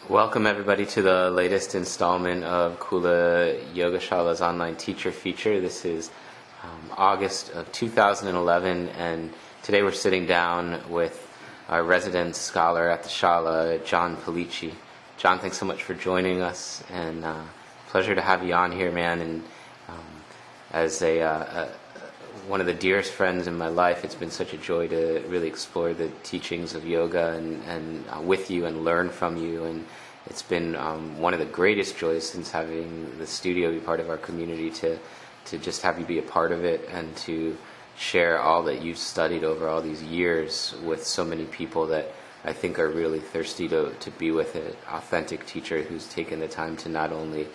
Welcome everybody to the latest installment of KulaYoga Shala's online teacher feature. This is August of 2011, and today we're sitting down with our resident scholar at the Shala, John Pellicci. John, thanks so much for joining us, and pleasure to have you on here, man. And as one of the dearest friends in my life, it's been such a joy to really explore the teachings of yoga and with you and learn from you. And it's been one of the greatest joys since having the studio be part of our community to just have you be a part of it and to share all that you've studied over all these years with so many people that I think are really thirsty to be with an authentic teacher who's taken the time to not only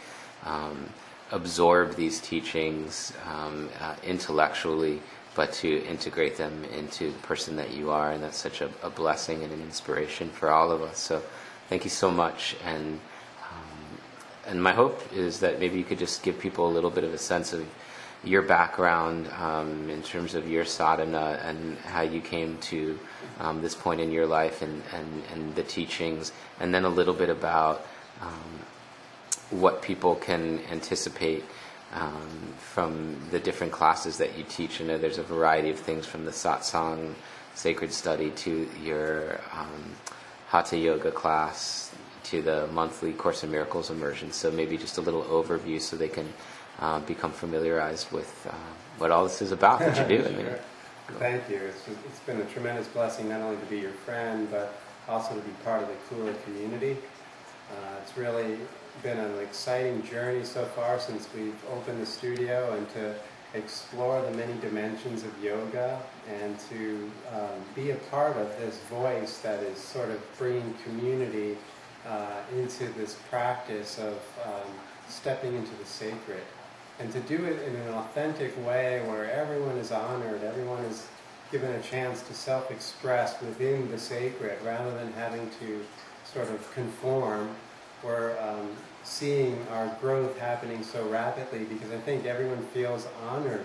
absorb these teachings intellectually, but to integrate them into the person that you are, and that's such a blessing and an inspiration for all of us. So thank you so much, and my hope is that maybe you could just give people a little bit of a sense of your background in terms of your sadhana and how you came to this point in your life and the teachings, and then a little bit about what people can anticipate from the different classes that you teach. I know there's a variety of things, from the Satsang sacred study to your Hatha Yoga class to the monthly Course in Miracles immersion. So maybe just a little overview so they can become familiarized with what all this is about that you do. Sure. I mean, thank you. It's been a tremendous blessing not only to be your friend, but also to be part of the Kula community. It's really been an exciting journey so far since we've opened the studio, and to explore the many dimensions of yoga and to be a part of this voice that is sort of bringing community into this practice of stepping into the sacred, and to do it in an authentic way where everyone is honored, everyone is given a chance to self-express within the sacred rather than having to sort of conform. We're seeing our growth happening so rapidly because I think everyone feels honored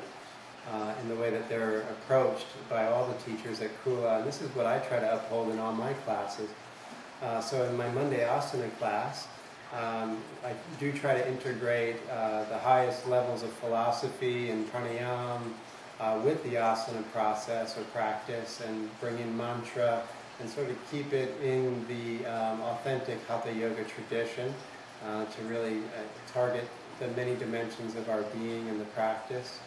in the way that they're approached by all the teachers at Kula. And this is what I try to uphold in all my classes. So in my Monday Asana class, I do try to integrate the highest levels of philosophy and pranayama with the asana process or practice, and bring in mantra, and sort of keep it in the authentic Hatha Yoga tradition to really target the many dimensions of our being in the practice.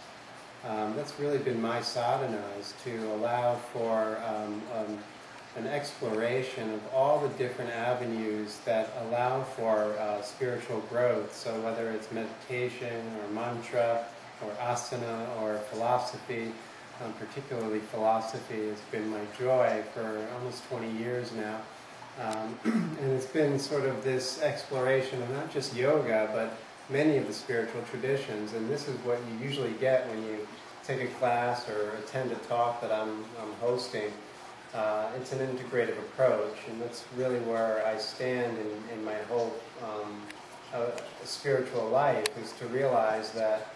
That's really been my sadhana, is to allow for an exploration of all the different avenues that allow for spiritual growth. So whether it's meditation or mantra or asana or philosophy, particularly philosophy has been my joy for almost 20 years now. And it's been sort of this exploration of not just yoga, but many of the spiritual traditions. And this is what you usually get when you take a class or attend a talk that I'm hosting. It's an integrative approach, and that's really where I stand in my whole spiritual life, is to realize that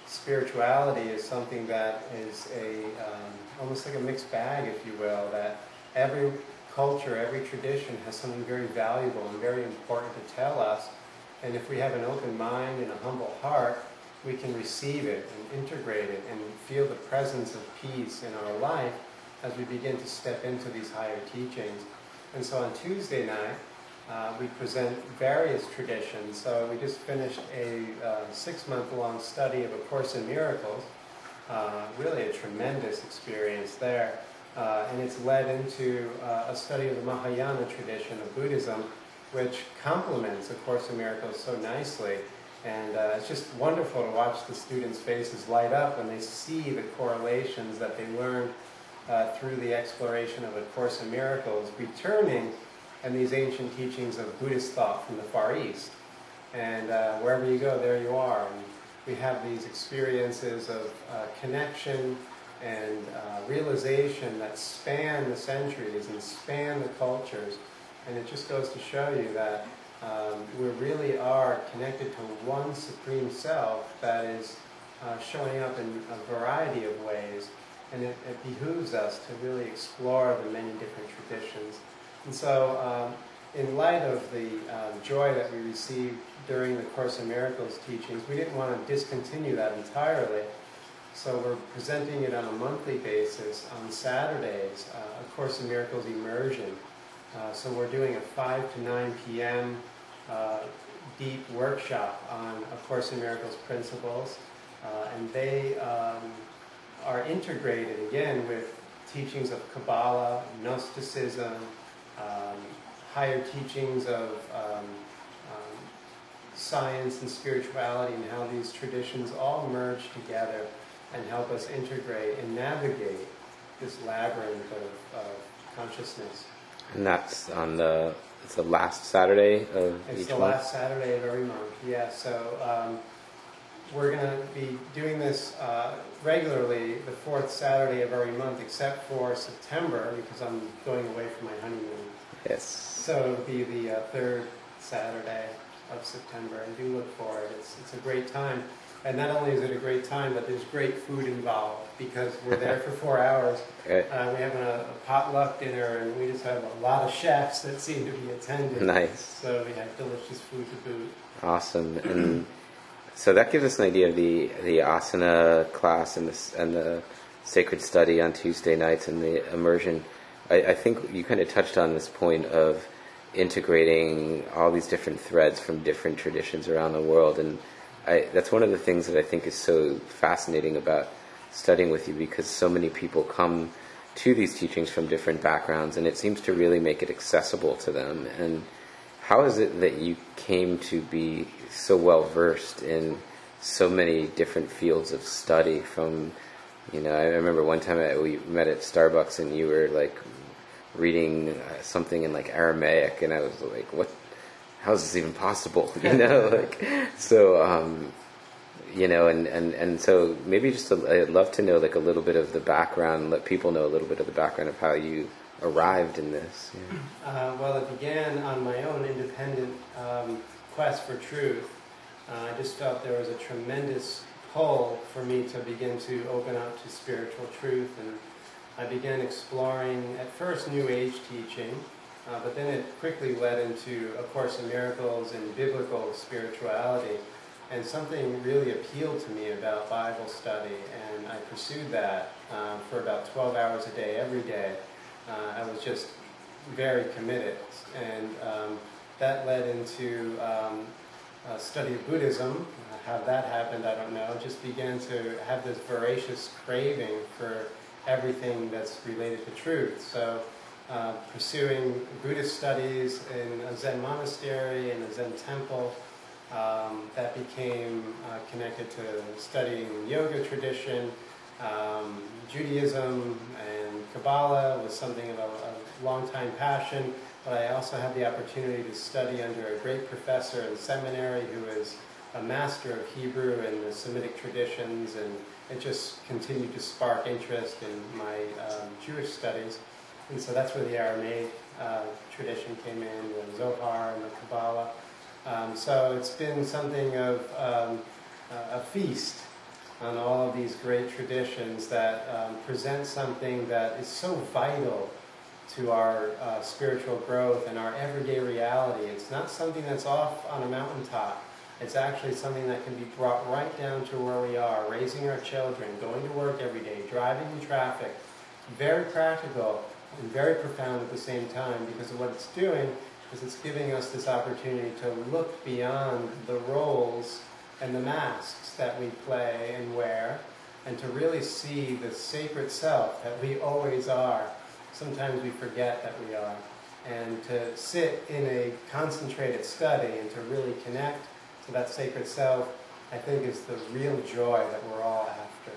spirituality is something that is almost like a mixed bag, if you will, that every culture, every tradition has something very valuable and very important to tell us. And if we have an open mind and a humble heart, we can receive it and integrate it and feel the presence of peace in our life as we begin to step into these higher teachings. And so on Tuesday night, we present various traditions. So we just finished a 6-month-long study of A Course in Miracles, really a tremendous experience there. And it's led into a study of the Mahayana tradition of Buddhism, which complements A Course in Miracles so nicely. And it's just wonderful to watch the students' faces light up when they see the correlations that they learned through the exploration of A Course in Miracles, returning and these ancient teachings of Buddhist thought from the Far East. And wherever you go, there you are. And we have these experiences of connection and realization that span the centuries and span the cultures. And it just goes to show you that we really are connected to one Supreme Self that is showing up in a variety of ways. And it behooves us to really explore the many different traditions. And so in light of the joy that we received during the Course in Miracles teachings, we didn't want to discontinue that entirely. So we're presenting it on a monthly basis on Saturdays, a Course in Miracles immersion. So we're doing a 5 to 9 p.m. Deep workshop on A Course in Miracles principles. And they are integrated, again, with teachings of Kabbalah, Gnosticism, higher teachings of science and spirituality, and how these traditions all merge together and help us integrate and navigate this labyrinth of consciousness. And that's on it's the last Saturday of each month? It's the last Saturday of every month, yeah. So we're going to be doing this regularly the fourth Saturday of every month, except for September, because I'm going away for my honeymoon. Yes. So it'll be the third Saturday of September, and do look for it. It's a great time. And not only is it a great time, but there's great food involved, because we're there for 4 hours. Right. We're having a potluck dinner, and we just have a lot of chefs that seem to be attending. Nice. So we have delicious food to boot. Awesome. And so that gives us an idea of the asana class and the sacred study on Tuesday nights and the immersion. I think you kind of touched on this point of integrating all these different threads from different traditions around the world, and that's one of the things that I think is so fascinating about studying with you, because so many people come to these teachings from different backgrounds, and it seems to really make it accessible to them. And how is it that you came to be so well versed in so many different fields of study? From, I remember one time we met at Starbucks, and you were like reading something in like Aramaic, and I was like, what? How is this even possible? So, and so maybe just I'd love to know like a little bit of the background, let people know a little bit of the background of how you arrived in this. Yeah. Well, it began on my own independent quest for truth. I just felt there was a tremendous pull for me to begin to open up to spiritual truth, and I began exploring, at first, New Age teaching, but then it quickly led into A Course in Miracles and biblical spirituality. And something really appealed to me about Bible study, and I pursued that for about 12 hours a day, every day. I was just very committed, and that led into a study of Buddhism. How that happened, I don't know. Just began to have this voracious craving for everything that's related to truth. So pursuing Buddhist studies in a Zen monastery and a Zen temple, that became connected to studying yoga tradition. Judaism and Kabbalah was something of a long-time passion, but I also had the opportunity to study under a great professor in seminary who is a master of Hebrew and the Semitic traditions, and it just continued to spark interest in my Jewish studies. And so that's where the Aramaic tradition came in, the Zohar and the Kabbalah. So it's been something of a feast on all of these great traditions that present something that is so vital to our spiritual growth and our everyday reality. It's not something that's off on a mountaintop. It's actually something that can be brought right down to where we are, raising our children, going to work every day, driving in traffic. Very practical and very profound at the same time, because of what it's doing is it's giving us this opportunity to look beyond the roles and the masks that we play and wear, and to really see the sacred self that we always are. Sometimes we forget that we are. And to sit in a concentrated study and to really connect to that sacred self, I think is the real joy that we're all after.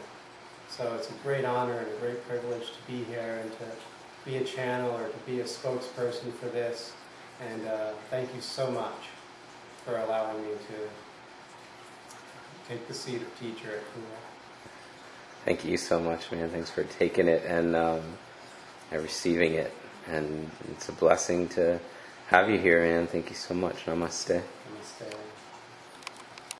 So it's a great honor and a great privilege to be here and to be a channel or to be a spokesperson for this. And thank you so much for allowing me to take the seat of teacher at Kula. Thank you so much, man. Thanks for taking it and receiving it. And it's a blessing to have you here, man. Thank you so much. Namaste. Namaste.